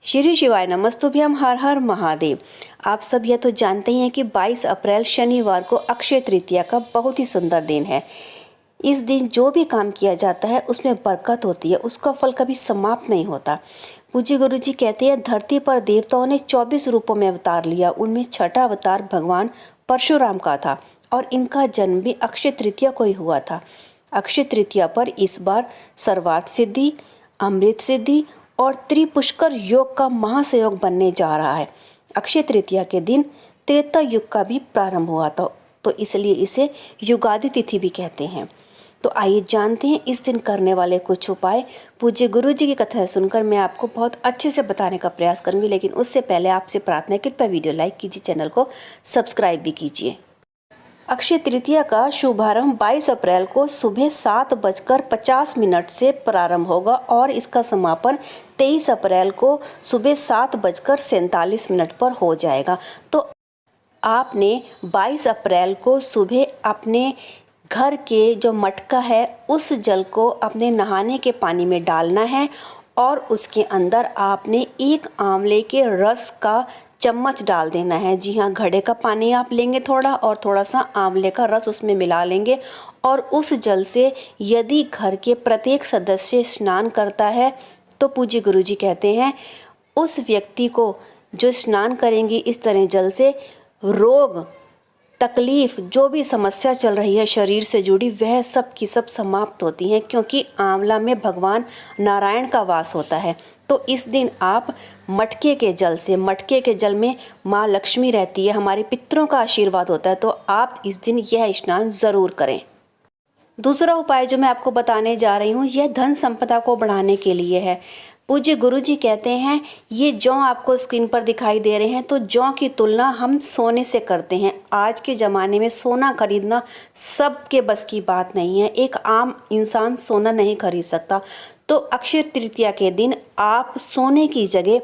श्री शिवाय नमस्तुभ्यम, हर हर महादेव। आप सब यह तो जानते ही हैं कि 22 अप्रैल शनिवार को अक्षय तृतीया का बहुत ही सुंदर दिन है। इस दिन जो भी काम किया जाता है उसमें बरकत होती है, उसका फल कभी समाप्त नहीं होता। पूज्य गुरु जी कहते हैं, धरती पर देवताओं ने 24 रूपों में अवतार लिया, उनमें छठा अवतार भगवान परशुराम का था और इनका जन्म भी अक्षय तृतीया को ही हुआ था। अक्षय तृतीया पर इस बार सर्वार्थ सिद्धि, अमृत सिद्धि और त्रिपुष्कर योग का महासयोग बनने जा रहा है। अक्षय तृतीया के दिन त्रेता युग का भी प्रारंभ हुआ था, तो इसलिए इसे युगादि तिथि भी कहते हैं। तो आइए जानते हैं इस दिन करने वाले कुछ उपाय। पूज्य गुरु जी की कथाएं सुनकर मैं आपको बहुत अच्छे से बताने का प्रयास करूंगी, लेकिन उससे पहले आपसे प्रार्थना है, कृपया वीडियो लाइक कीजिए, चैनल को सब्सक्राइब भी कीजिए। अक्षय तृतीया का शुभारंभ 22 अप्रैल को सुबह 7:50 से प्रारंभ होगा और इसका समापन 23 अप्रैल को सुबह 7:47 पर हो जाएगा। तो आपने 22 अप्रैल को सुबह अपने घर के जो मटका है उस जल को अपने नहाने के पानी में डालना है और उसके अंदर आपने एक आंवले के रस का चम्मच डाल देना है। जी हाँ, घड़े का पानी आप लेंगे थोड़ा और थोड़ा सा आंवले का रस उसमें मिला लेंगे और उस जल से यदि घर के प्रत्येक सदस्य स्नान करता है तो पूज्य गुरु जी कहते हैं उस व्यक्ति को जो स्नान करेंगी इस तरह जल से, रोग तकलीफ जो भी समस्या चल रही है शरीर से जुड़ी वह सब की सब समाप्त होती हैं, क्योंकि आंवला में भगवान नारायण का वास होता है। तो इस दिन आप मटके के जल से, मटके के जल में माँ लक्ष्मी रहती है, हमारे पितरों का आशीर्वाद होता है, तो आप इस दिन यह स्नान ज़रूर करें। दूसरा उपाय जो मैं आपको बताने जा रही हूँ यह धन संपदा को बढ़ाने के लिए है। पूज्य गुरु जी कहते हैं, ये जौ आपको स्क्रीन पर दिखाई दे रहे हैं, तो जौ की तुलना हम सोने से करते हैं। आज के ज़माने में सोना खरीदना सबके बस की बात नहीं है, एक आम इंसान सोना नहीं खरीद सकता। तो अक्षय तृतीया के दिन आप सोने की जगह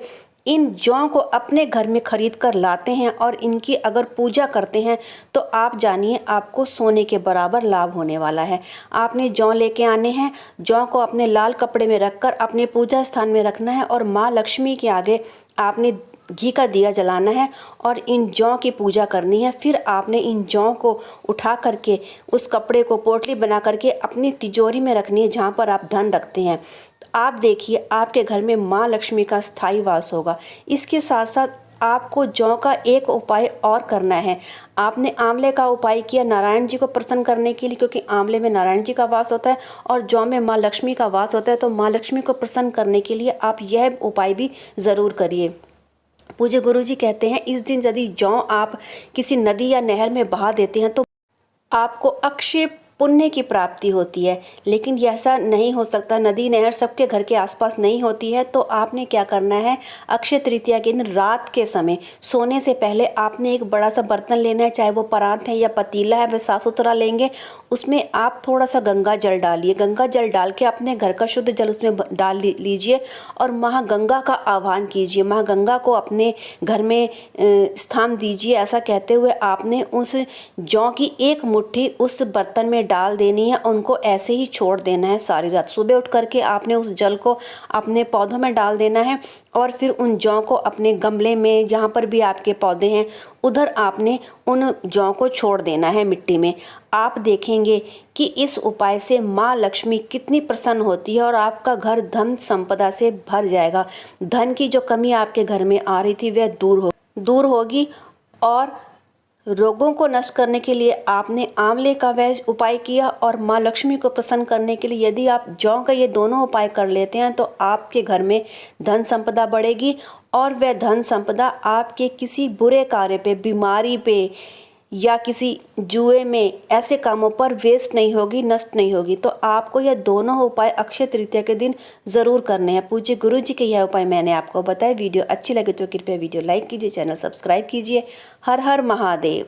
इन जौ को अपने घर में खरीद कर लाते हैं और इनकी अगर पूजा करते हैं तो आप जानिए आपको सोने के बराबर लाभ होने वाला है। आपने जौ लेके आने हैं, जौ को अपने लाल कपड़े में रखकर अपने पूजा स्थान में रखना है और माँ लक्ष्मी के आगे आपने घी का दिया जलाना है और इन जौ की पूजा करनी है। फिर आपने इन जौ को उठा करके उस कपड़े को पोटली बना करके अपनी तिजोरी में रखनी है जहाँ पर आप धन रखते हैं। आप देखिए आपके घर में माँ लक्ष्मी का स्थायी वास होगा। इसके साथ साथ आपको जौ का एक उपाय और करना है। आपने आंवले का उपाय किया नारायण जी को प्रसन्न करने के लिए, क्योंकि आंवले में नारायण जी का वास होता है और जौ में माँ लक्ष्मी का वास होता है, तो माँ लक्ष्मी को प्रसन्न करने के लिए आप यह उपाय भी ज़रूर करिए। पूज्य गुरु जी कहते हैं इस दिन यदि जौ आप किसी नदी या नहर में बहा देते हैं तो आपको अक्षय पुण्य की प्राप्ति होती है। लेकिन ऐसा नहीं हो सकता, नदी नहर सबके घर के आसपास नहीं होती है। तो आपने क्या करना है, अक्षय तृतीया के दिन रात के समय सोने से पहले आपने एक बड़ा सा बर्तन लेना है, चाहे वो परात है या पतीला है, वह साफ सुथरा लेंगे। उसमें आप थोड़ा सा गंगा जल डालिए, गंगा जल डाल के अपने घर का शुद्ध जल उसमें डाल लीजिए और माँ गंगा का आह्वान कीजिए, माँ गंगा को अपने घर में स्थान दीजिए। ऐसा कहते हुए आपने उस जौ की एक मुट्ठी उस बर्तन में डाल देनी है, उनको ऐसे ही छोड़ देना है सारी रात। सुबह उठ करके आपने उस जल को अपने पौधों में डाल देना है और फिर उन जौ को अपने गमले में जहाँ पर भी आपके पौधे हैं उधर आपने उन जौ को छोड़ देना है मिट्टी में। आप देखेंगे कि इस उपाय से माँ लक्ष्मी कितनी प्रसन्न होती है और आपका घर धन संपदा से भर जाएगा। धन की जो कमी आपके घर में आ रही थी वह दूर होगी और रोगों को नष्ट करने के लिए आपने आंवले का वह उपाय किया और माँ लक्ष्मी को प्रसन्न करने के लिए यदि आप जौ का ये दोनों उपाय कर लेते हैं तो आपके घर में धन संपदा बढ़ेगी और वह धन संपदा आपके किसी बुरे कार्य पे, बीमारी पे या किसी जुए में ऐसे कामों पर वेस्ट नहीं होगी, नष्ट नहीं होगी। तो आपको यह दोनों उपाय अक्षय तृतीया के दिन ज़रूर करने हैं। पूज्य गुरु जी के यह उपाय मैंने आपको बताया। वीडियो अच्छी लगे तो कृपया वीडियो लाइक कीजिए, चैनल सब्सक्राइब कीजिए। हर हर महादेव।